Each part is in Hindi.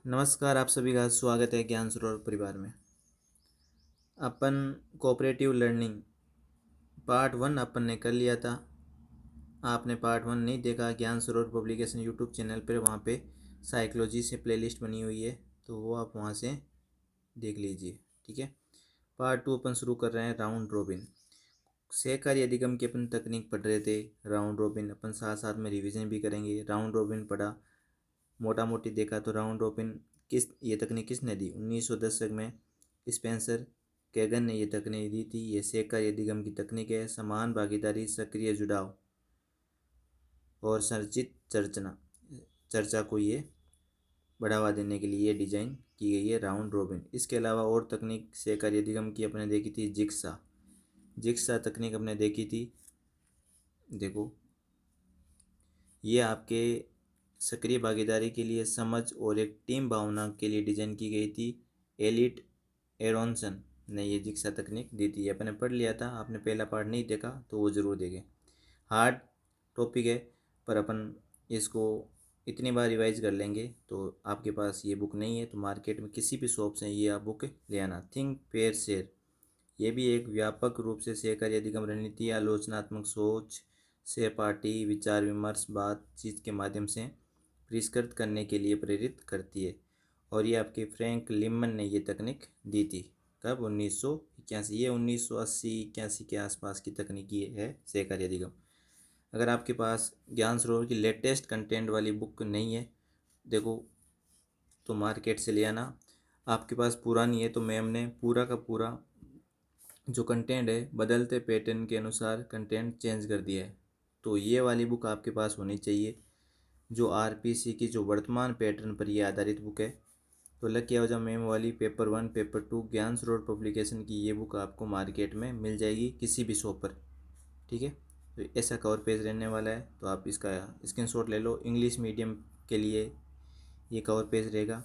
नमस्कार, आप सभी का स्वागत है ज्ञान सरोवर परिवार में। अपन कोऑपरेटिव लर्निंग पार्ट 1 अपन ने कर लिया था। आपने पार्ट 1 नहीं देखा, ज्ञान सरोवर पब्लिकेशन यूट्यूब चैनल पर वहाँ पे साइकोलॉजी से प्लेलिस्ट बनी हुई है, तो वो आप वहाँ से देख लीजिए। ठीक है। पार्ट 2 अपन शुरू कर रहे हैं, राउंड रोबिन। सहकारी अधिगम की अपन तकनीक पढ़ रहे थे। राउंड रोबिन अपन साथ साथ में रिवीजन भी करेंगे। राउंड रोबिन पढ़ा, मोटा मोटी देखा तो राउंड रोबिन ये तकनीक किसने दी? 1900 दशक में स्पेंसर कैगन ने ये तकनीक दी थी। ये सहकारी अधिगम की तकनीक है। समान भागीदारी, सक्रिय जुड़ाव और संरचित चर्चा को ये बढ़ावा देने के लिए डिजाइन की गई है राउंड रोबिन। इसके अलावा और तकनीक सहकारी अधिगम की अपने देखी थी, जिक्सा। जिक्सा तकनीक अपने देखी थी। देखो, ये आपके सक्रिय भागीदारी के लिए, समझ और एक टीम भावना के लिए डिजाइन की गई थी। एलिट एरोनसन ने ये जिक्सा तकनीक दी थी। अपने पढ़ लिया था। आपने पहला पार्ट नहीं देखा तो वो ज़रूर देखें। हार्ड टॉपिक है, पर अपन इसको इतनी बार रिवाइज कर लेंगे। तो आपके पास ये बुक नहीं है तो मार्केट में किसी भी शॉप से ये आप बुक ले आना। थिंक पेयर शेयर, ये भी एक व्यापक रूप से सहकारी अधिगम रणनीति, आलोचनात्मक सोच, सहपाठी विचार विमर्श, बातचीत के माध्यम से परिष्कृत करने के लिए प्रेरित करती है। और ये आपके फ्रैंक लिमन ने ये तकनीक दी थी। कब? 1981। ये 1980-81 के आसपास की तकनीक ये है, सहकारी अधिगम। अगर आपके पास ज्ञान सरोवर की लेटेस्ट कंटेंट वाली बुक नहीं है, देखो, तो मार्केट से ले आना। आपके पास पुरानी है तो मैम ने पूरा का पूरा जो कंटेंट है बदलते पैटर्न के अनुसार कंटेंट चेंज कर दिया है। तो ये वाली बुक आपके पास होनी चाहिए, जो आरपीसी की जो वर्तमान पैटर्न पर ये आधारित बुक है। तो लकी आहुजा मैम वाली पेपर 1 पेपर 2 ज्ञान सरोवर पब्लिकेशन की ये बुक आपको मार्केट में मिल जाएगी किसी भी शॉप पर। ठीक है। तो ऐसा कवर पेज रहने वाला है, तो आप इसका स्क्रीनशॉट ले लो। इंग्लिश मीडियम के लिए ये कवर पेज रहेगा।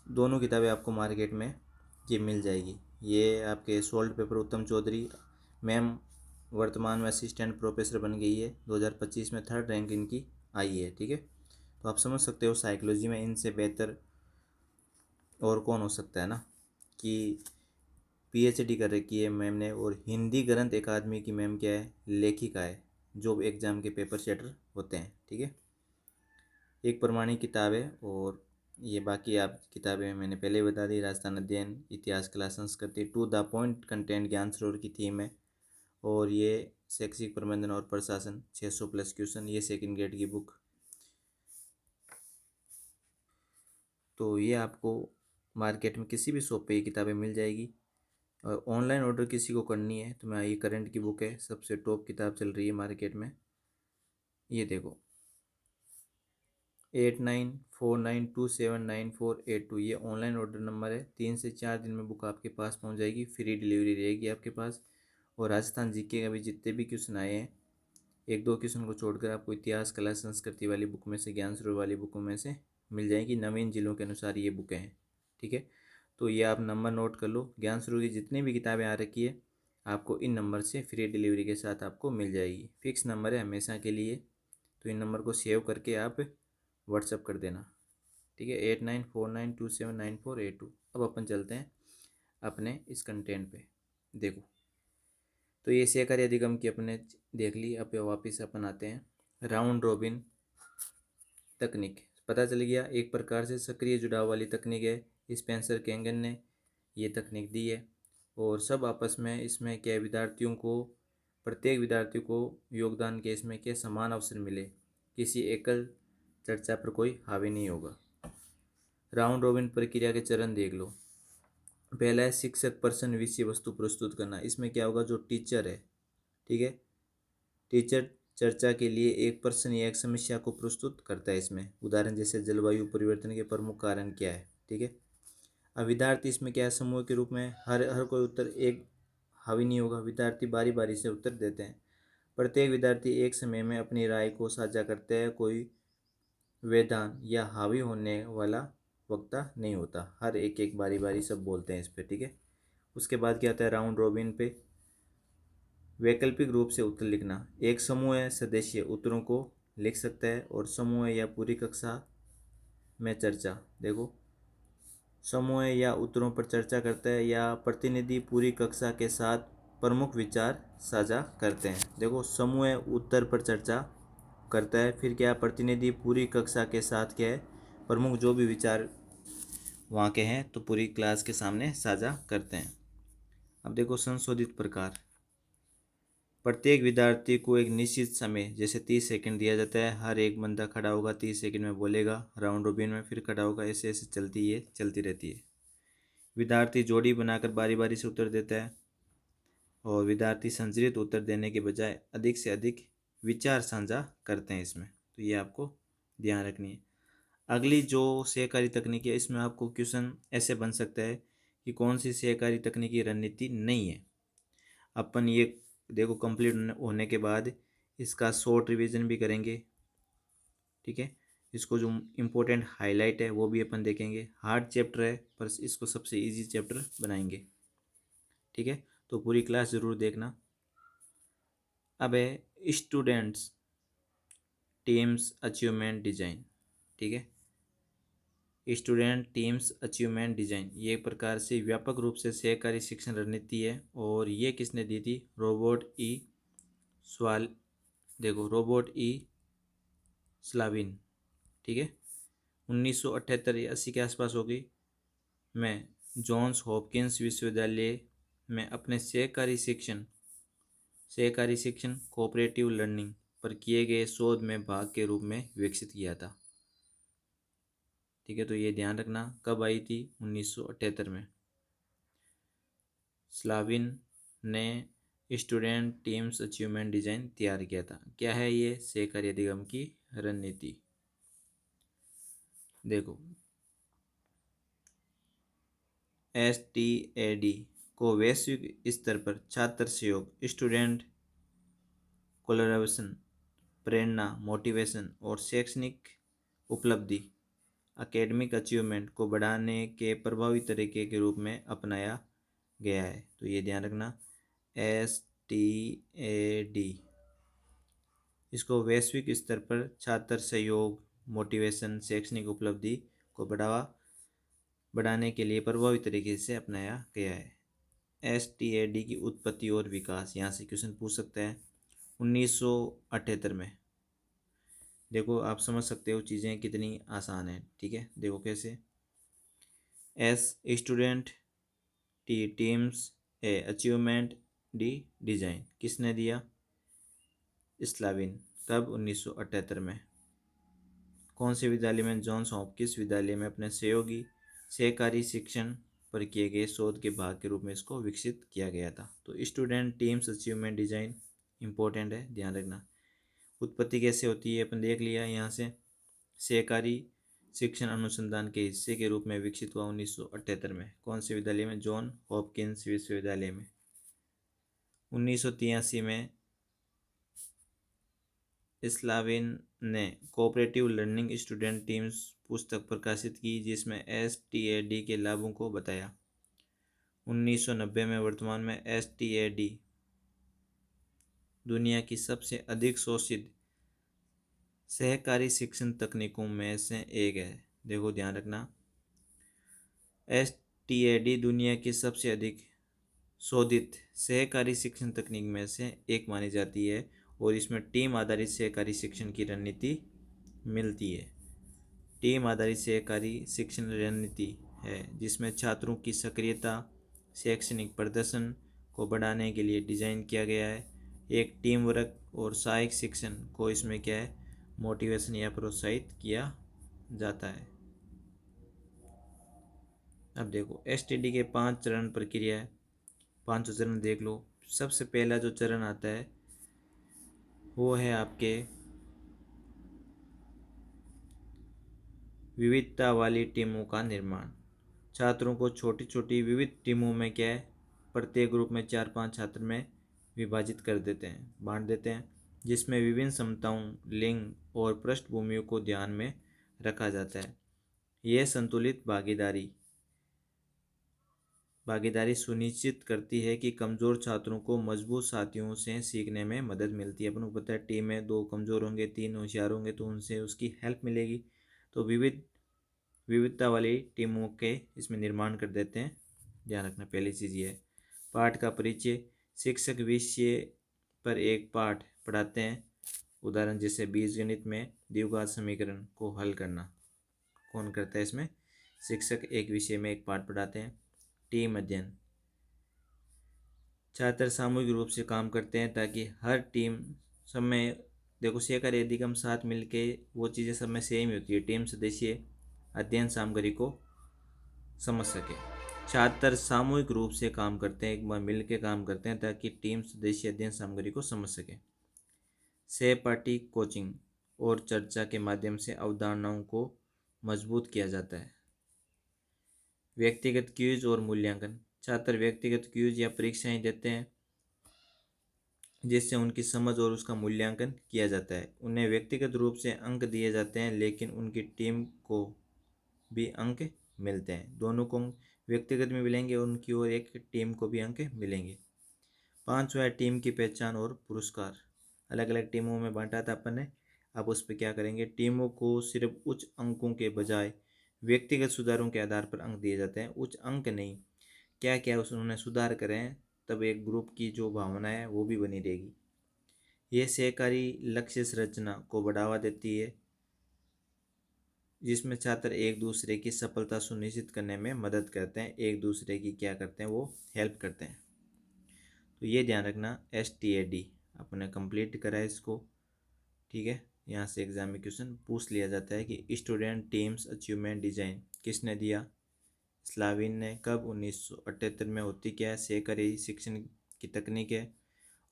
दोनों किताबें आपको मार्केट में ये मिल जाएगी। ये आपके सोल्ड पेपर उत्तम चौधरी मैम वर्तमान में असिस्टेंट प्रोफेसर बन गई है। 2025 में 3rd रैंक इनकी आई है। ठीक है। तो आप समझ सकते हो साइकोलॉजी में इनसे बेहतर और कौन हो सकता है ना, कि पीएचडी कर रखी है मैम ने। और हिंदी ग्रंथ अकादमी की मैम क्या है? लेखिका है, जो एग्ज़ाम के पेपर सेटर होते हैं। ठीक है। एक प्रमाणिक किताब है। और ये बाकी आप किताबें मैंने पहले ही बता दी। राजस्थान अध्ययन, इतिहास, कला, संस्कृति, टू द पॉइंट कंटेंट ज्ञान सरोवर की थीम है। और ये शैक्षिक प्रबंधन और प्रशासन 600 प्लस क्वेश्चन, ये सेकंड ग्रेड की बुक। तो ये आपको मार्केट में किसी भी शॉप पे ये किताबें मिल जाएगी। और ऑनलाइन ऑर्डर किसी को करनी है तो मैं, ये करंट की बुक है, सबसे टॉप किताब चल रही है मार्केट में। ये देखो, 8949279482, ये ऑनलाइन ऑर्डर नंबर है। 3 से 4 दिन में बुक आपके पास पहुंच जाएगी। फ्री डिलीवरी रहेगी आपके पास। और राजस्थान जीके का भी जितने भी क्वेश्चन आए हैं, एक दो क्वेश्चन को छोड़कर आपको इतिहास, कला, संस्कृति वाली बुक में से, ज्ञान सरोवर वाली बुकों में से मिल जाएगी। नवीन जिलों के अनुसार ये बुकें हैं। ठीक है। तो ये आप नंबर नोट कर लो। ज्ञान सरोवर की जितनी भी किताबें आ रखी है, आपको इन नंबर से फ्री डिलीवरी के साथ आपको मिल जाएगी। फिक्स नंबर है हमेशा के लिए, तो इन नंबर को सेव करके आप व्हाट्सअप कर देना। ठीक है। 8949279482। अब अपन चलते हैं अपने इस कंटेंट पे। देखो, तो ये सहकारी अधिगम की अपने देख ली। अब वापस अपन आते हैं राउंड रॉबिन तकनीक। पता चल गया, एक प्रकार से सक्रिय जुड़ाव वाली तकनीक है। स्पेंसर कैंगन ने ये तकनीक दी है। और सब आपस में इसमें क्या, विद्यार्थियों को, प्रत्येक विद्यार्थी को योगदान के इसमें क्या, समान अवसर मिले, किसी एकल चर्चा पर कोई हावी नहीं होगा। राउंड रॉबिन प्रक्रिया के चरण देख लो। पहला है शिक्षक पर्सन विषय वस्तु प्रस्तुत करना। इसमें क्या होगा, जो टीचर है, ठीक है, टीचर चर्चा के लिए एक प्रश्न या एक समस्या को प्रस्तुत करता है। इसमें उदाहरण जैसे जलवायु परिवर्तन के प्रमुख कारण क्या है। ठीक है। अब विद्यार्थी इसमें क्या है, समूह के रूप में, हर हर कोई उत्तर एक हावी नहीं होगा। विद्यार्थी बारी बारी से उत्तर देते हैं। प्रत्येक विद्यार्थी एक समय में अपनी राय को साझा करते हैं। कोई वेदान या हावी होने वाला वक्ता नहीं होता। हर एक एक बारी बारी सब बोलते हैं इस पर। ठीक है। उसके बाद क्या आता है, राउंड रॉबिन पे वैकल्पिक रूप से उत्तर लिखना। एक समूह सदस्य उत्तरों को लिख सकता है और समूह या पूरी कक्षा में चर्चा। देखो, समूह या उत्तरों पर चर्चा करता है, या प्रतिनिधि पूरी कक्षा के साथ प्रमुख विचार साझा करते हैं। देखो, समूह उत्तर पर चर्चा करता है, फिर क्या, प्रतिनिधि पूरी कक्षा के साथ क्या है, प्रमुख जो भी विचार वहाँ के हैं तो पूरी क्लास के सामने साझा करते हैं। अब देखो, संशोधित प्रकार। प्रत्येक विद्यार्थी को एक निश्चित समय जैसे 30 सेकंड दिया जाता है। हर एक बंदा खड़ा होगा, 30 सेकंड में बोलेगा, राउंड रोबिन में फिर खड़ा होगा, ऐसे ऐसे चलती रहती है। विद्यार्थी जोड़ी बनाकर बारी बारी से उत्तर देता है, और विद्यार्थी संचरित उत्तर देने के बजाय अधिक से अधिक विचार साझा करते हैं इसमें। तो ये आपको ध्यान रखनी है। अगली जो सहकारी तकनीकी है, इसमें आपको क्वेश्चन ऐसे बन सकता है कि कौन सी सहकारी तकनीकी रणनीति नहीं है। अपन ये देखो कंप्लीट होने के बाद इसका शॉर्ट रिवीजन भी करेंगे, ठीक है। इसको जो इम्पोर्टेंट हाईलाइट है वो भी अपन देखेंगे। हार्ड चैप्टर है पर इसको सबसे इजी चैप्टर बनाएंगे, ठीक है। तो पूरी क्लास ज़रूर देखना। अब है स्टूडेंट्स टीम्स अचीवमेंट डिजाइन, ठीक है। स्टूडेंट टीम्स अचीवमेंट डिजाइन ये एक प्रकार से व्यापक रूप से सहकारी शिक्षण रणनीति है, और ये किसने दी थी, रोबोट ई स्वाल देखो रोबोट ई स्लाविन, ठीक है। 1978 या 80 के आसपास होगी, में जॉन्स हॉपकिंस विश्वविद्यालय में अपने सहकारी शिक्षण कोऑपरेटिव लर्निंग पर किए गए शोध में भाग के रूप में विकसित किया था, ठीक है। तो ये ध्यान रखना, कब आई थी, 1978 में। स्लाविन ने स्टूडेंट टीम्स अचीवमेंट डिजाइन तैयार किया था। क्या है ये, सहकारी अधिगम की रणनीति। देखो, STAD को वैश्विक स्तर पर छात्र सहयोग, स्टूडेंट कोलैबोरेशन, प्रेरणा, मोटिवेशन और शैक्षणिक उपलब्धि, एकेडमिक अचीवमेंट को बढ़ाने के प्रभावी तरीके के रूप में अपनाया गया है। तो ये ध्यान रखना, STAD इसको वैश्विक स्तर पर छात्र सहयोग, मोटिवेशन, शैक्षणिक उपलब्धि को बढ़ाने के लिए प्रभावी तरीके से अपनाया गया है। STAD की उत्पत्ति और विकास, यहाँ से क्वेश्चन पूछ सकता है। 1978 में। देखो, आप समझ सकते हो चीज़ें कितनी आसान है, ठीक है। देखो कैसे, स्टूडेंट टीम्स अचीवमेंट डिजाइन किसने दिया, स्लाविन, कब, 1978 में। कौन से विद्यालय में, जॉन्स हॉपकिंस विद्यालय में अपने सहकारी शिक्षण पर किए गए शोध के भाग के रूप में इसको विकसित किया गया था। तो student teams achievement design important है, ध्यान रखना। उत्पत्ति कैसे होती है अपन देख लिया यहाँ से। सहकारी शिक्षण अनुसंधान के हिस्से के रूप में विकसित हुआ 1978 में। कौन से विद्यालय में, जॉन हॉपकिंस विश्वविद्यालय में। 1983 में स्लाविन ने कोऑपरेटिव लर्निंग स्टूडेंट टीम्स पुस्तक प्रकाशित की, जिसमें STAD के लाभों को बताया। 1990 में वर्तमान में STAD दुनिया की सबसे अधिक शोषित सहकारी शिक्षण तकनीकों में से एक है। देखो ध्यान रखना, STAD दुनिया की सबसे अधिक शोधित सहकारी शिक्षण तकनीक में से एक मानी जाती है, और इसमें टीम आधारित सहकारी शिक्षण की रणनीति मिलती है। टीम आधारित सहकारी शिक्षण रणनीति है जिसमें छात्रों की सक्रियता, शैक्षणिक प्रदर्शन को बढ़ाने के लिए डिज़ाइन किया गया है। एक टीम वर्क और सहायक शिक्षण को इसमें क्या है, मोटिवेशन या प्रोत्साहित किया जाता है। अब देखो, STD के 5 चरण प्रक्रिया है, 5 चरण देख लो। सबसे पहला जो चरण आता है वो है आपके विविधता वाली टीमों का निर्माण। छात्रों को छोटी छोटी विविध टीमों में क्या है, प्रत्येक ग्रुप में 4-5 छात्र में विभाजित कर देते हैं, बांट देते हैं, जिसमें विभिन्न क्षमताओं, लिंग और पृष्ठभूमियों को ध्यान में रखा जाता है। यह संतुलित भागीदारी सुनिश्चित करती है कि कमज़ोर छात्रों को मजबूत साथियों से सीखने में मदद मिलती है। अपन को पता है टीम में 2 कमज़ोर होंगे, 3 होशियार होंगे, तो उनसे उसकी हेल्प मिलेगी। तो विविध विविधता वाली टीमों के इसमें निर्माण कर देते हैं। ध्यान रखना पहली चीज़ ये है। पाठ का परिचय, शिक्षक विषय पर एक पाठ पढ़ाते हैं। उदाहरण जैसे बीजगणित में द्विघात समीकरण को हल करना कौन करता है इसमें? शिक्षक एक विषय में एक पाठ पढ़ाते हैं। टीम अध्ययन, छात्र सामूहिक रूप से काम करते हैं ताकि हर टीम सब में, देखो सहकारी यदि हम साथ मिलके वो चीज़ें सब में सेम ही होती है। टीम सदस्य अध्ययन सामग्री को समझ सके। छात्र सामूहिक रूप से काम करते हैं, एक बार मिल के काम करते हैं ताकि टीम सदस्य अध्ययन सामग्री को समझ सके। सहपाठी कोचिंग और चर्चा के माध्यम से अवधारणाओं को मजबूत किया जाता है। व्यक्तिगत क्यूज और मूल्यांकन, छात्र व्यक्तिगत क्यूज या परीक्षाएं देते हैं जिससे उनकी समझ और उसका मूल्यांकन किया जाता है। उन्हें व्यक्तिगत रूप से अंक दिए जाते हैं लेकिन उनकी टीम को भी अंक मिलते हैं। दोनों को व्यक्तिगत में मिलेंगे और उनकी और एक टीम को भी अंक मिलेंगे। 5वां टीम की पहचान और पुरस्कार, अलग अलग टीमों में बांटा था अपन ने। अब उस पर क्या करेंगे, टीमों को सिर्फ उच्च अंकों के बजाय व्यक्तिगत सुधारों के आधार पर अंक दिए जाते हैं। उच्च अंक नहीं, क्या क्या उन्होंने सुधार करें, तब एक ग्रुप की जो भावना है वो भी बनी रहेगी। ये सहकारी लक्ष्य संरचना को बढ़ावा देती है जिसमें छात्र एक दूसरे की सफलता सुनिश्चित करने में मदद करते हैं, एक दूसरे की क्या करते हैं वो हेल्प करते हैं। तो ये ध्यान रखना। STAD अपने कंप्लीट करा है इसको, ठीक है। यहाँ से एग्जाम में क्वेश्चन पूछ लिया जाता है कि स्टूडेंट टीम्स अचीवमेंट डिजाइन किसने दिया? स्लाविन ने। कब? 1978 में। होती क्या है? सहकारी शिक्षण की तकनीक है।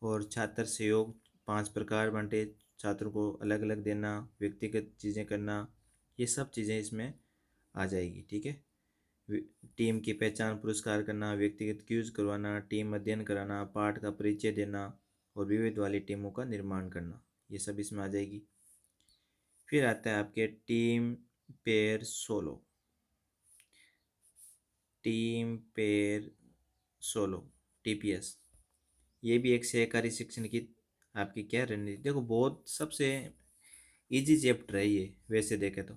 और छात्र सहयोग 5 प्रकार बांटे, छात्रों को अलग अलग देना, व्यक्तिगत चीज़ें करना, ये सब चीज़ें इसमें आ जाएगी, ठीक है। टीम की पहचान, पुरस्कार करना, व्यक्तिगत क्यूज करवाना, टीम अध्ययन कराना, पाठ का परिचय देना और विविध वाली टीमों का निर्माण करना, ये सब इसमें आ जाएगी। फिर आता है आपके team pair solo. Team pair solo TPS, ये भी एक सहकारी शिक्षण की आपकी क्या रणनीति। देखो बहुत सबसे इजी चैप्टर है ये वैसे देखे तो,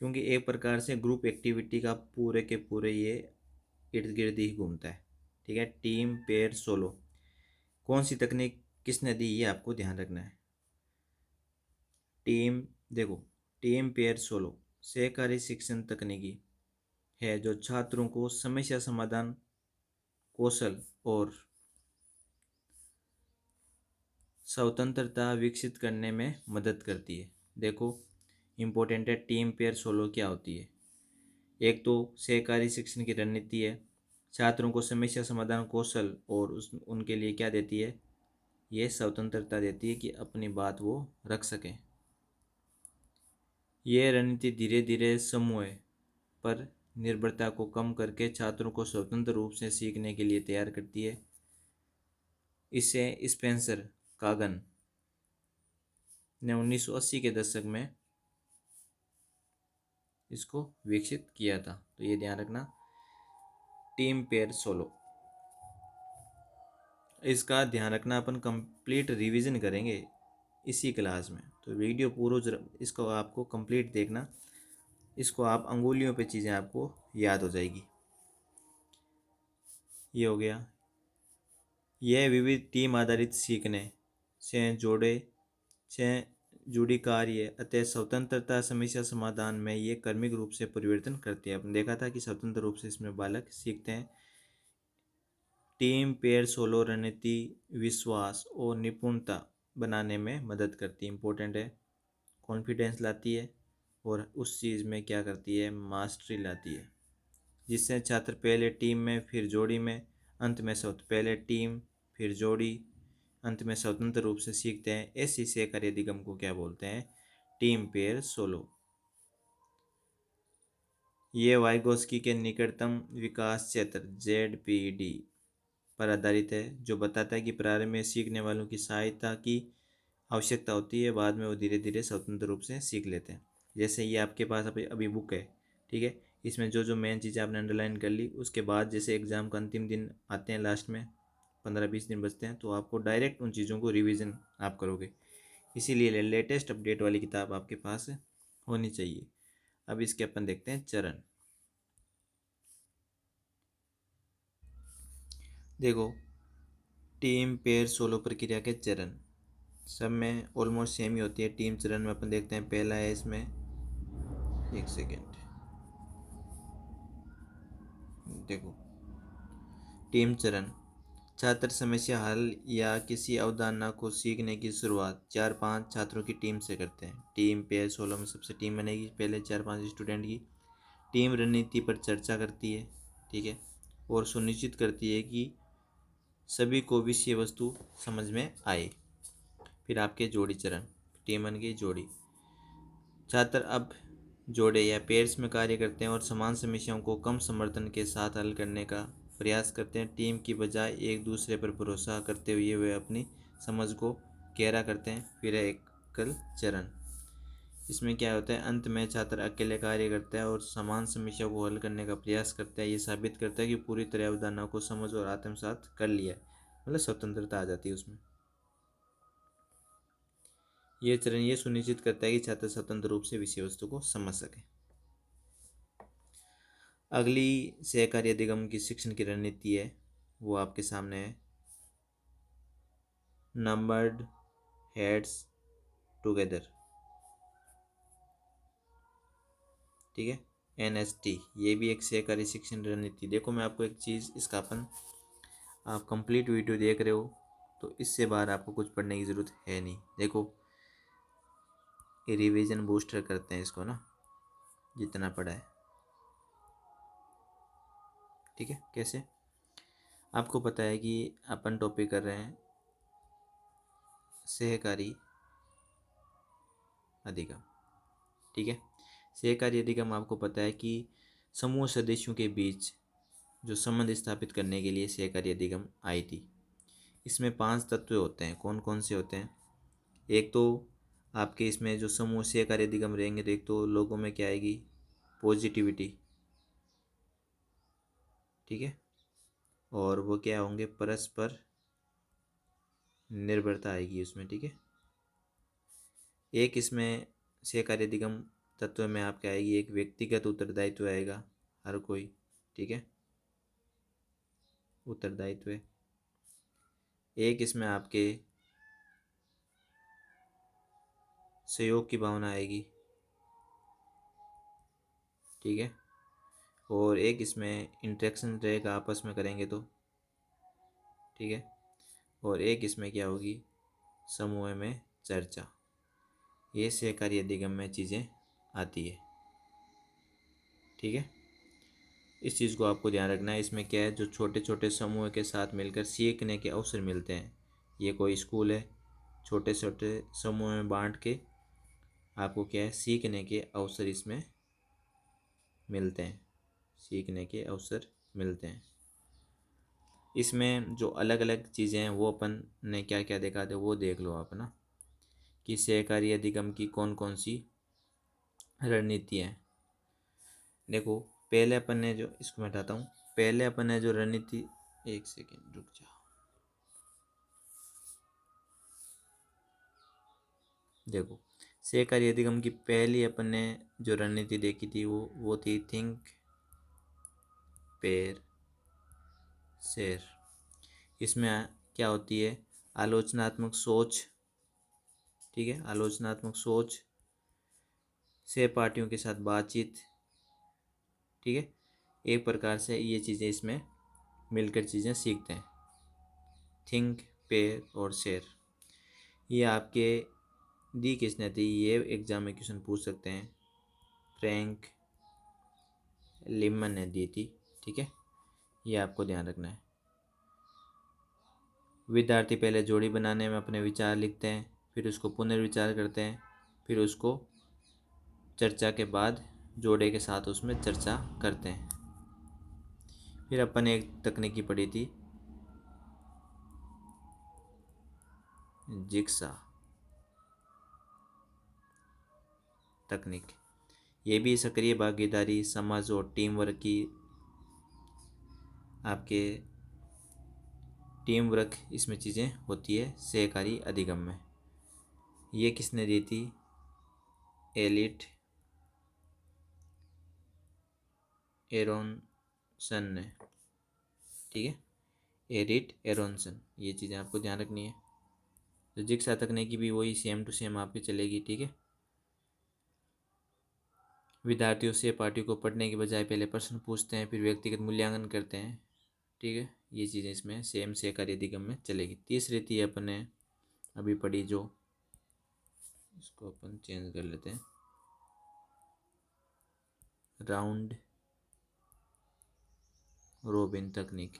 क्योंकि एक प्रकार से ग्रुप एक्टिविटी का पूरे के पूरे ये इर्द गिर्द ही घूमता है, ठीक है। टीम पेयर सोलो, कौन सी तकनीक किसने दी ये आपको ध्यान रखना है। टीम, देखो टीम पेयर सोलो सहकारी शिक्षण तकनीकी है जो छात्रों को समस्या समाधान कौशल और स्वतंत्रता विकसित करने में मदद करती है। देखो इम्पोर्टेंट है, टीम पेयर सोलो क्या होती है। एक तो सहकारी शिक्षण की रणनीति है, छात्रों को समस्या समाधान कौशल और उनके लिए क्या देती है, ये स्वतंत्रता देती है कि अपनी बात वो रख सकें। ये रणनीति धीरे धीरे समूह पर निर्भरता को कम करके छात्रों को स्वतंत्र रूप से सीखने के लिए तैयार करती है। इसे स्पेंसर कागन ने 1980 के दशक में इसको विकसित किया था। तो ये ध्यान रखना, टीम पेयर सोलो, इसका ध्यान रखना। अपन कंप्लीट रिवीजन करेंगे इसी क्लास में, तो वीडियो पूरा इसको आपको कंप्लीट देखना, इसको आप अंगुलियों पे चीज़ें आपको याद हो जाएगी। ये हो गया। यह विविध टीम आधारित सीखने से जुड़ी कार्य अतः स्वतंत्रता समस्या समाधान में ये कर्मिक रूप से परिवर्तन करती है। आपने देखा था कि स्वतंत्र रूप से इसमें बालक सीखते हैं। टीम पेयर सोलो रणनीति विश्वास और निपुणता बनाने में मदद करती है, इंपॉर्टेंट है। कॉन्फिडेंस लाती है और उस चीज़ में क्या करती है, मास्टरी लाती है, जिससे छात्र पहले टीम में फिर जोड़ी में अंत में पहले टीम फिर जोड़ी अंत में स्वतंत्र रूप से सीखते हैं। ऐसी सहकारी अधिगम को क्या बोलते हैं, टीम पेयर सोलो। ये वाइगोस्की के निकटतम विकास क्षेत्र ZPD पर आधारित है, जो बताता है कि प्रारंभ में सीखने वालों की सहायता की आवश्यकता होती है, बाद में वो धीरे धीरे स्वतंत्र रूप से सीख लेते हैं। जैसे ये आपके पास अभी बुक है, ठीक है, इसमें जो जो मेन चीज़ें आपने अंडरलाइन कर ली, उसके बाद जैसे एग्ज़ाम का अंतिम दिन आते हैं, लास्ट में 15-20 दिन बचते हैं, तो आपको डायरेक्ट उन चीज़ों को रिवीजन आप करोगे। इसीलिए लेटेस्ट अपडेट वाली किताब आपके पास होनी चाहिए। अब इसके अपन देखते हैं चरण। देखो, टीम, पेयर, सोलो प्रक्रिया के चरण सब में ऑलमोस्ट सेम ही होती है। टीम चरण में अपन देखते हैं, पहला है इसमें, एक सेकेंड, देखो, टीम चरण, छात्र समस्या हल या किसी अवधारणा को सीखने की शुरुआत 4-5 छात्रों की टीम से करते हैं। टीम, पेयर, सोलो में सबसे टीम बनेगी, पहले 4-5 स्टूडेंट की टीम रणनीति पर चर्चा करती है, ठीक है, और सुनिश्चित करती है कि सभी को विषय वस्तु समझ में आए। फिर आपके जोड़ी चरण, टीम बन गई, जोड़ी, छात्र अब जोड़े या पेयर्स में कार्य करते हैं और समान समस्याओं को कम समर्थन के साथ हल करने का प्रयास करते हैं। टीम की बजाय एक दूसरे पर भरोसा करते हुए वे अपनी समझ को गहरा करते हैं। फिर है एकल चरण, इसमें क्या होता है, अंत में छात्र अकेले कार्य करता है और समान समस्या को हल करने का प्रयास करता है। ये साबित करता है कि पूरी तरह अवधारणा को समझ और आत्मसात कर लिया है, मतलब स्वतंत्रता आ जाती है उसमें। यह चरण ये सुनिश्चित करता है कि छात्र स्वतंत्र रूप से विषय वस्तु को समझ सके। अगली सहकारी अधिगम की शिक्षण की रणनीति है, वो आपके सामने है, नंबर्ड हेड्स टुगेदर, ठीक है, NST। ये भी एक सहकारी शिक्षण रणनीति। देखो, मैं आपको एक चीज़, इसका अपन, आप कंप्लीट वीडियो देख रहे हो तो इससे बाहर आपको कुछ पढ़ने की ज़रूरत है नहीं। देखो, ये रिवीजन बूस्टर करते हैं इसको ना, जितना पढ़ा है, ठीक है। कैसे, आपको पता है कि अपन टॉपिक कर रहे हैं सहकारी अधिगम, ठीक है। सहकारी अधिगम, आपको पता है कि समूह सदस्यों के बीच जो संबंध स्थापित करने के लिए सहकारी अधिगम आई थी। इसमें 5 तत्व होते हैं। कौन कौन से होते हैं? एक तो आपके इसमें जो समूह सहकारी अधिगम रहेंगे, तो एक तो लोगों में क्या आएगी, पॉजिटिविटी, ठीक है, और वो क्या होंगे, परस्पर निर्भरता आएगी उसमें, ठीक है। एक इसमें सहकारी अधिगम तत्व में आपके आएगी, एक व्यक्तिगत उत्तरदायित्व आएगा, हर कोई, ठीक है, उत्तरदायित्व है। एक इसमें आपके सहयोग की भावना आएगी, ठीक है, और एक इसमें इंटरेक्शन रहेगा, आपस में करेंगे तो, ठीक है, और एक इसमें क्या होगी, समूह में चर्चा। ये सहकारी अधिगम में चीज़ें आती है, ठीक है। इस चीज़ को आपको ध्यान रखना है। इसमें क्या है, जो छोटे छोटे समूह के साथ मिलकर सीखने के अवसर मिलते हैं। ये कोई स्कूल है, छोटे छोटे समूह में बांट के आपको क्या है, सीखने के अवसर इसमें मिलते हैं, सीखने के अवसर मिलते हैं। इसमें जो अलग अलग चीज़ें हैं वो अपन ने क्या क्या देखा था, वो देख लो आप ना, कि सहकारी अधिगम की कौन कौन सी रणनीति है। देखो, पहले अपन ने जो, इसको मैं हटाता हूँ, पहले अपन ने जो रणनीति, एक सेकेंड रुक जाओ, देखो, सहकारी अधिगम की पहली अपन ने जो रणनीति देखी थी वो थी थिंक, पेयर, शेयर। इसमें क्या होती है, आलोचनात्मक सोच, ठीक है, आलोचनात्मक सोच, सहपाठियों के साथ बातचीत, ठीक है, एक प्रकार से ये चीज़ें इसमें मिलकर चीज़ें सीखते हैं। थिंक, पेयर और शेयर, ये आपके दी किसने थी, ये एग्जाम में क्वेश्चन पूछ सकते हैं, फ्रैंक लिमन ने दी थी, ठीक है, ये आपको ध्यान रखना है। विद्यार्थी पहले जोड़ी बनाने में अपने विचार लिखते हैं, फिर उसको पुनर्विचार करते हैं, फिर उसको चर्चा के बाद जोड़े के साथ उसमें चर्चा करते हैं। फिर अपन एक तकनीकी पढ़ी थी, जिक्सा तकनीक। ये भी सक्रिय भागीदारी, समझ और टीम वर्क की, आपके टीम वर्क इसमें चीज़ें होती है सहकारी अधिगम में। ये किसने दी थी, एलिट एरोनसन ने, ठीक है, एरिट एरोनसन, ये चीज़ें आपको ध्यान रखनी है। तो जिक्सा तकनीकी भी वही सेम टू सेम आपकी चलेगी, ठीक है। विद्यार्थियों से पाठ्य को पढ़ने के बजाय पहले प्रश्न पूछते हैं, फिर व्यक्तिगत मूल्यांकन करते हैं, ठीक है। ये चीज़ें इसमें सेम सहकारी अधिगम में चलेगी। तीसरी थी अपने अभी पढ़ी जो, इसको अपन चेंज कर लेते हैं, राउंड रोबिन तकनीक।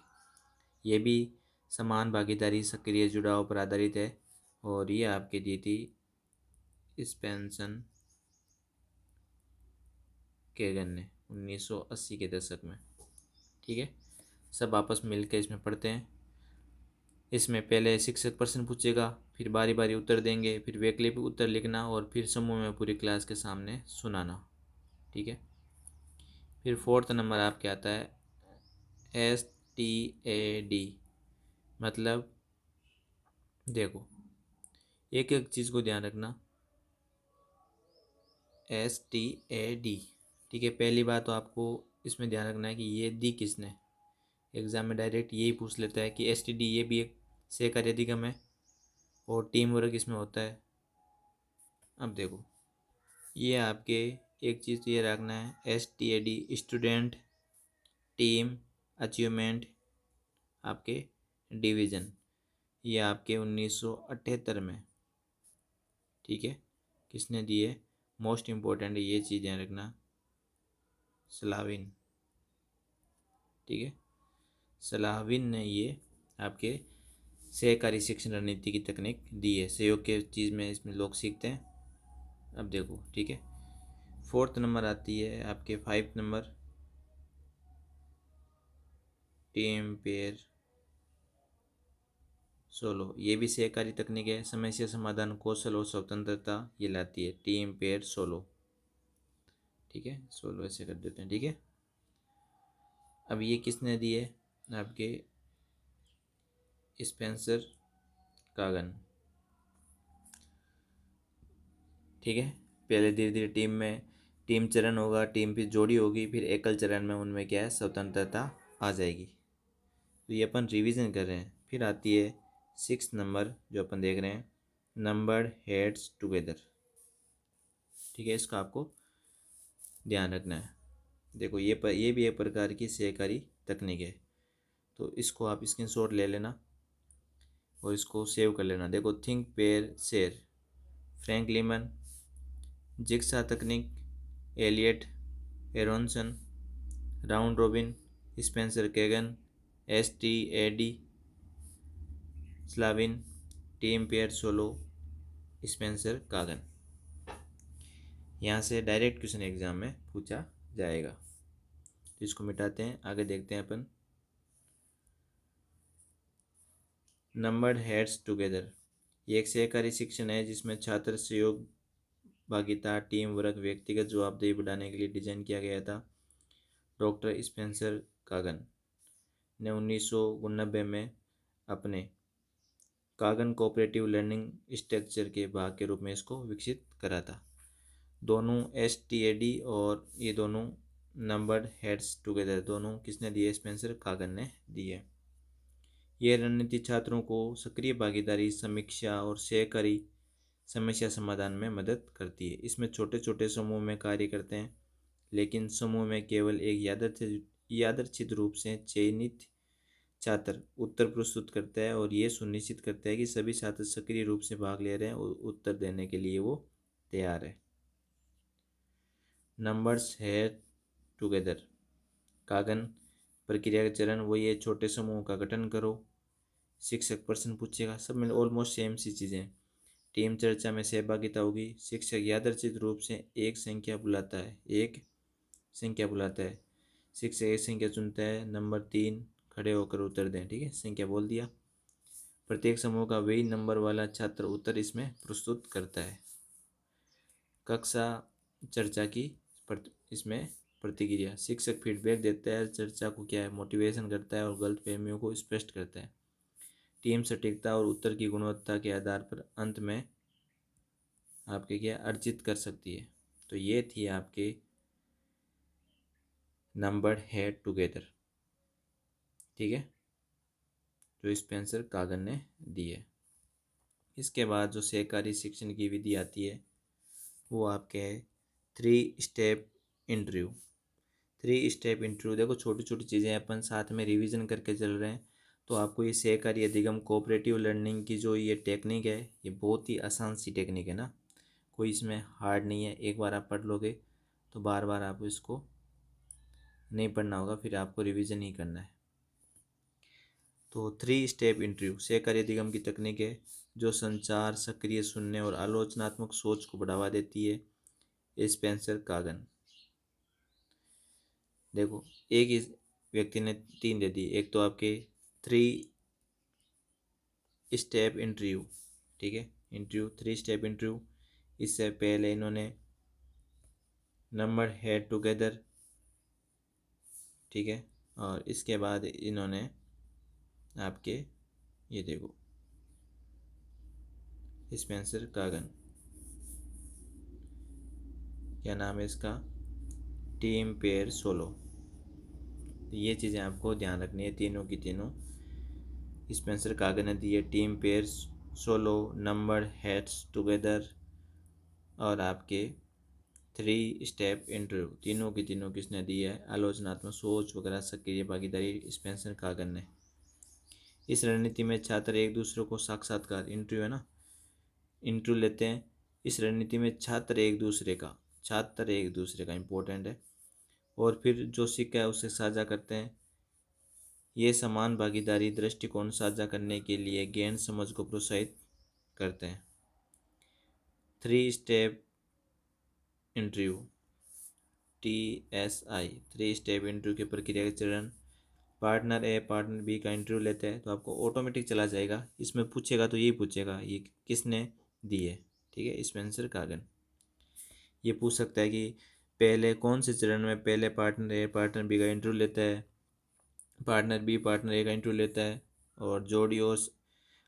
ये भी समान भागीदारी सक्रिय जुड़ाव पर आधारित है और ये आपके दी थी स्पेंसन केगन ने 1980 के दशक में, ठीक है। सब आपस में मिलकर इसमें पढ़ते हैं। इसमें पहले शिक्षक प्रश्न पूछेगा, फिर बारी बारी उत्तर देंगे, फिर वैकल्पिक उत्तर लिखना और फिर समूह में पूरी क्लास के सामने सुनाना, ठीक है। फिर फोर्थ नंबर आपके आता है STAD, मतलब देखो एक एक चीज़ को ध्यान रखना, STAD, ठीक है। पहली बात तो आपको इसमें ध्यान रखना है कि ये दी किसने, एग्जाम में डायरेक्ट यही पूछ लेता है कि STD ये भी एक सहकारी अधिगम है और टीम वर्क इसमें होता है। अब देखो ये आपके एक चीज़ तो ये रखना है, STAD स्टूडेंट टीम अचीवमेंट आपके डिवीज़न, ये आपके 1978 में, ठीक है, किसने दिए, मोस्ट इम्पोर्टेंट ये चीज़ें रखना, स्लाविन, ठीक है। स्लाविन ने ये आपके सहकारी शिक्षण रणनीति की तकनीक दी है। सहयोग के चीज़ में इसमें लोग सीखते हैं। अब देखो, ठीक है, फोर्थ नंबर आती है आपके 5 नंबर, टीम पेयर सोलो। ये भी सहकारी तकनीक है, समस्या समाधान कौशल और स्वतंत्रता ये लाती है, टीम पेयर सोलो, ठीक है। सोलो ऐसे कर देते हैं, ठीक है। अब ये किसने दी है, आपके स्पेंसर कागन, ठीक है। पहले धीरे धीरे टीम चरण होगा, टीम फिर जोड़ी होगी, फिर एकल चरण में उनमें क्या है, स्वतंत्रता आ जाएगी। तो ये अपन रिवीजन कर रहे हैं। फिर आती है 6 नंबर जो अपन देख रहे हैं, नंबर्ड हेड्स टुगेदर, ठीक है। इसका आपको ध्यान रखना है। देखो ये भी एक प्रकार की सहकारी तकनीक है, तो इसको आप स्क्रीनशॉट ले लेना और इसको सेव कर लेना। देखो think pair share, Frank Lyman, jigsaw तकनीक, Elliot Aronson, round robin, Spencer Kagan, STAD Slavin, team pair solo, Spencer Kagan. यहाँ से डायरेक्ट क्वेश्चन एग्जाम में पूछा जाएगा। तो इसको मिटाते हैं, आगे देखते हैं अपन। नंबर्ड हेड्स टुगेदर, ये एक सहकारी शिक्षण है जिसमें छात्र सहयोग, भागीदारी, टीम वर्क, व्यक्तिगत जवाबदेही बढ़ाने के लिए डिजाइन किया गया था। डॉक्टर स्पेंसर कागन ने 1989 में अपने कागन कोऑपरेटिव लर्निंग स्ट्रक्चर के भाग के रूप में इसको विकसित करा था। दोनों STAD और ये दोनों नंबर्ड हेड्स टुगेदर दोनों किसने दिए, स्पेंसर कागन ने दिए। यह रणनीति छात्रों को सक्रिय भागीदारी, समीक्षा और सहकारी समस्या समाधान में मदद करती है। इसमें छोटे छोटे समूह में कार्य करते हैं, लेकिन समूह में केवल एक यादृच्छिक रूप से चयनित छात्र उत्तर प्रस्तुत करता है और ये सुनिश्चित करता है कि सभी छात्र सक्रिय रूप से भाग ले रहे हैं और उत्तर देने के लिए वो तैयार है। नंबर्स है टुगेदर कागन प्रक्रिया का चरण वही है, छोटे समूह का गठन करो, शिक्षक प्रश्न पूछेगा, सब में ऑलमोस्ट सेम सी चीज़ें। टीम चर्चा में सहभागिता होगी, शिक्षक यादृच्छिक रूप से एक संख्या बुलाता है, शिक्षक एक संख्या चुनता है, नंबर 3 खड़े होकर उत्तर दें, ठीक है, संख्या बोल दिया। प्रत्येक समूह का वही नंबर वाला छात्र उत्तर इसमें प्रस्तुत करता है। कक्षा चर्चा की इसमें प्रतिक्रिया, शिक्षक फीडबैक देता है, चर्चा को क्या है, मोटिवेशन करता है और गलतफहमियों को स्पष्ट करता है। टीम सटीकता और उत्तर की गुणवत्ता के आधार पर अंत में आपके क्या अर्जित कर सकती है। तो ये थी आपके नंबर्ड हेड टुगेदर, ठीक है, जो स्पेंसर कागन ने दी है। इसके बाद जो सहकारी शिक्षण की विधि आती है वो आपके है 3 स्टेप इंटरव्यू। 3 स्टेप इंटरव्यू, देखो छोटी छोटी चीज़ें अपन साथ में रिवीजन करके चल रहे हैं, तो आपको ये सहकारी अधिगम कोऑपरेटिव लर्निंग की जो ये टेक्निक है ये बहुत ही आसान सी टेक्निक है ना, कोई इसमें हार्ड नहीं है। एक बार आप पढ़ लोगे तो बार बार आपको इसको नहीं पढ़ना होगा, फिर आपको रिवीजन ही करना है। तो 3 स्टेप इंटरव्यू सहकारी अधिगम की तकनीक है जो संचार, सक्रिय सुनने और आलोचनात्मक सोच को बढ़ावा देती है। स्पेंसर कागन, देखो एक ही व्यक्ति ने 3 दे दी, एक तो आपके 3 स्टेप इंटरव्यू, ठीक है, इंटरव्यू 3 स्टेप इंटरव्यू। इससे पहले इन्होंने नंबर हेड टुगेदर, ठीक है, और इसके बाद इन्होंने आपके ये देखो स्पेंसर कागन, क्या नाम है इसका, टीम पेयर सोलो। तो ये चीज़ें आपको ध्यान रखनी है, तीनों की तीनों स्पेंसर कागन ने दी है, team pair solo, number heads together और आपके 3 स्टेप इंटरव्यू, तीनों की तीनों किसने दी है, आलोचनात्मक सोच वगैरह सक्रिय भागीदारी स्पेंसर कागन ने। इस रणनीति में छात्र एक दूसरे को साक्षात्कार, इंटरव्यू है ना, इंटरव्यू लेते हैं। इस रणनीति में छात्र एक दूसरे का इम्पोर्टेंट है, और फिर जो सीखा है उसे साझा करते हैं। ये समान भागीदारी दृष्टिकोण साझा करने के लिए ज्ञान समझ को प्रोत्साहित करते हैं। 3 step interview TSI, 3 step interview की प्रक्रिया के चरण, पार्टनर ए पार्टनर बी का इंटरव्यू लेते हैं तो आपको ऑटोमेटिक चला जाएगा, इसमें पूछेगा तो यही पूछेगा ये किसने दी है, ठीक है, स्पेंसर कागन। ये पूछ सकता है कि पहले कौन से चरण में पहले पार्टनर ए पार्टनर बी का इंटरव्यू लेता है, पार्टनर बी पार्टनर ए का इंटरव्यू लेता है, और जोड़ी और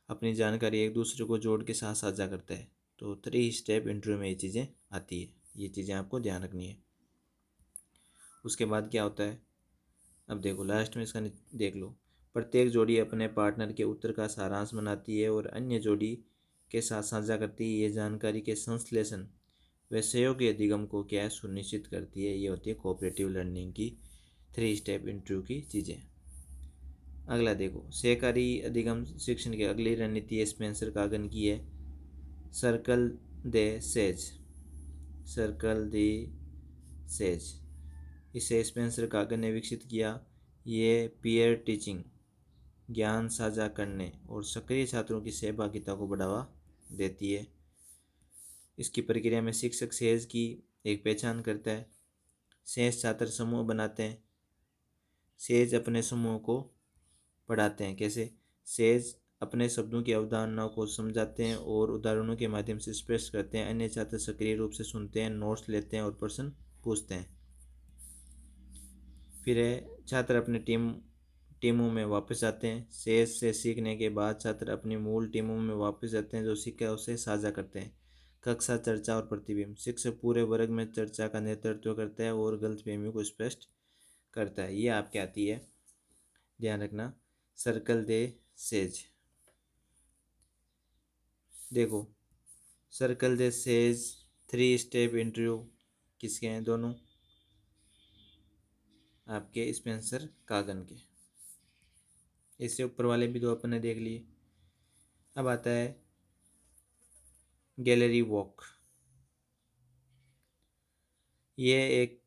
अपनी जानकारी एक दूसरे को जोड़ के साथ साझा करता है। तो 3 स्टेप इंटरव्यू में ये चीज़ें आती है, ये चीज़ें आपको ध्यान रखनी है। उसके बाद क्या होता है, अब देखो लास्ट में इसका देख लो, प्रत्येक जोड़ी अपने पार्टनर के उत्तर का सारांश बनाती है और अन्य जोड़ी के साथ साझा करती है। ये जानकारी के संश्लेषण व सहयोगी अधिगम को क्या सुनिश्चित करती है, ये होती है कोऑपरेटिव लर्निंग की 3 स्टेप इंटरव्यू की चीज़ें। अगला देखो सहकारी अधिगम शिक्षण की अगली रणनीति स्पेंसर कागन की है, circle the sage, circle the sage. इसे स्पेंसर कागन ने विकसित किया। ये पीयर टीचिंग, ज्ञान साझा करने और सक्रिय छात्रों की सहभागिता को बढ़ावा देती है। इसकी प्रक्रिया में शिक्षक सेज की एक पहचान करता है, सेज छात्र समूह बनाते हैं, सेज अपने समूह को पढ़ाते हैं, कैसे, सेज अपने शब्दों की अवधारणाओं को समझाते हैं और उदाहरणों के माध्यम से स्पष्ट करते हैं। अन्य छात्र सक्रिय रूप से सुनते हैं, नोट्स लेते हैं और प्रश्न पूछते हैं। फिर है छात्र अपने टीमों में वापस आते हैं। सेज से सीखने के बाद छात्र अपनी मूल टीमों में वापस जाते हैं, जो सीखा है उसे साझा करते हैं। कक्षा चर्चा और प्रतिबिंब, शिक्षक पूरे वर्ग में चर्चा का नेतृत्व करता है और गलतफहमियों को स्पष्ट करता है। ये आपके आती है, ध्यान रखना, सर्कल दे सेज। देखो सर्कल दे सेज 3 स्टेप इंटरव्यू किसके हैं, दोनों आपके स्पेंसर कागन के। इससे ऊपर वाले भी दो अपन ने देख लिए। अब आता है गैलरी वॉक। ये एक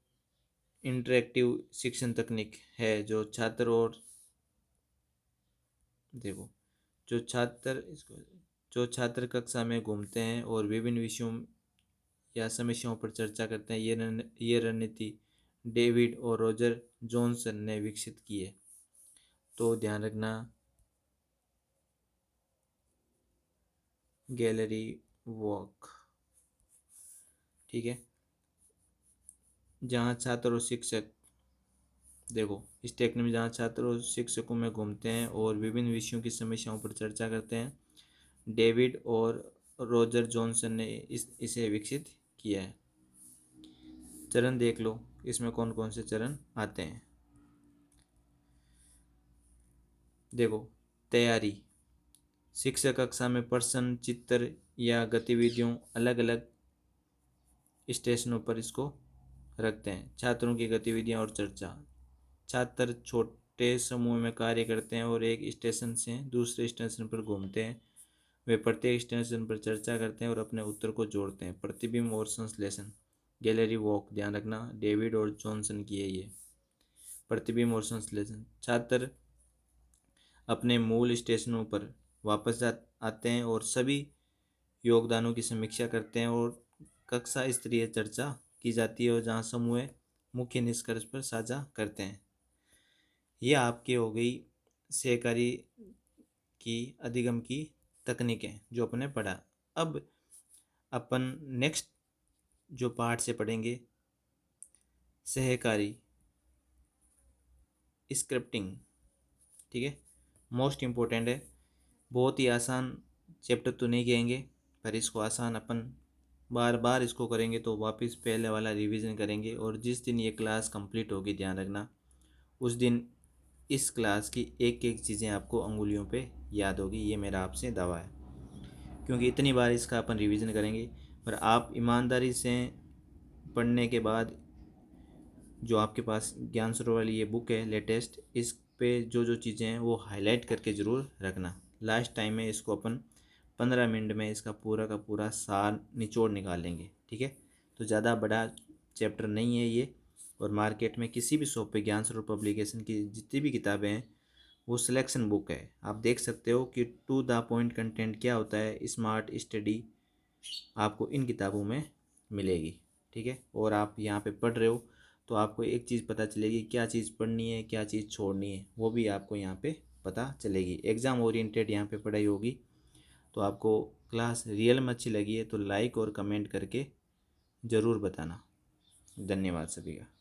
इंटरेक्टिव शिक्षण तकनीक है जो छात्र और देखो जो छात्र कक्षा में घूमते हैं और विभिन्न विषयों या समस्याओं पर चर्चा करते हैं। ये रणनीति डेविड और रॉजर जॉनसन ने विकसित की है। तो ध्यान रखना, गैलरी वॉक, ठीक है, जहाँ छात्र और शिक्षक, देखो इस टेक्निक में जहाँ छात्र और शिक्षकों में घूमते हैं और विभिन्न विषयों की समस्याओं पर चर्चा करते हैं, डेविड और रॉजर जॉनसन ने इसे विकसित किया है। चरण देख लो, इसमें कौन कौन से चरण आते हैं। देखो, तैयारी। शिक्षक कक्षा में प्रश्न, चित्र या गतिविधियों अलग अलग स्टेशनों पर इसको रखते हैं। छात्रों की गतिविधियां और चर्चा। छात्र छोटे समूह में कार्य करते हैं और एक स्टेशन से दूसरे स्टेशन पर घूमते हैं। वे प्रत्येक स्टेशन पर चर्चा करते हैं और अपने उत्तर को जोड़ते हैं। प्रतिबिंब और संश्लेषण। गैलरी वॉक, ध्यान रखना डेविड और जॉनसन की है ये। प्रतिबिंब और संश्लेषण। छात्र अपने मूल स्टेशनों पर वापस आते हैं और सभी योगदानों की समीक्षा करते हैं और कक्षा स्तरीय चर्चा की जाती है और जहाँ समूह मुख्य निष्कर्ष पर साझा करते हैं। ये आपकी हो गई सहकारी की अधिगम की तकनीकें जो अपने पढ़ा। अब अपन नेक्स्ट जो पार्ट से पढ़ेंगे सहकारी स्क्रिप्टिंग। ठीक है, मोस्ट इम्पोर्टेंट है। बहुत ही आसान चैप्टर तो नहीं कहेंगे, पर इसको आसान अपन बार बार इसको करेंगे तो वापस पहले वाला रिवीजन करेंगे। और जिस दिन ये क्लास कंप्लीट होगी, ध्यान रखना, उस दिन इस क्लास की एक एक चीज़ें आपको अंगुलियों पे याद होगी। ये मेरा आपसे दावा है, क्योंकि इतनी बार इसका अपन रिवीजन करेंगे। पर आप ईमानदारी से पढ़ने के बाद जो आपके पास ज्ञान सरोवर वाली ये बुक है लेटेस्ट, इस पे जो जो चीज़ें हैं वो हाईलाइट करके ज़रूर रखना। लास्ट टाइम में इसको अपन 15 मिनट में इसका पूरा का पूरा सार निचोड़ निकाल लेंगे। ठीक है, तो ज़्यादा बड़ा चैप्टर नहीं है ये। और मार्केट में किसी भी शॉप पे ज्ञान सरोवर पब्लिकेशन की जितनी भी किताबें हैं वो सिलेक्शन बुक है। आप देख सकते हो कि टू द पॉइंट कंटेंट क्या होता है, स्मार्ट स्टडी आपको इन किताबों में मिलेगी। ठीक है, और आप यहाँ पे पढ़ रहे हो तो आपको एक चीज़ पता चलेगी, क्या चीज़ पढ़नी है क्या चीज़ छोड़नी है, वो भी आपको यहाँ पे पता चलेगी। एग्ज़ाम ओरिएंटेड यहाँ पे पढ़ाई होगी। तो आपको क्लास रियल में अच्छी लगी है तो लाइक और कमेंट करके ज़रूर बताना। धन्यवाद सभी का।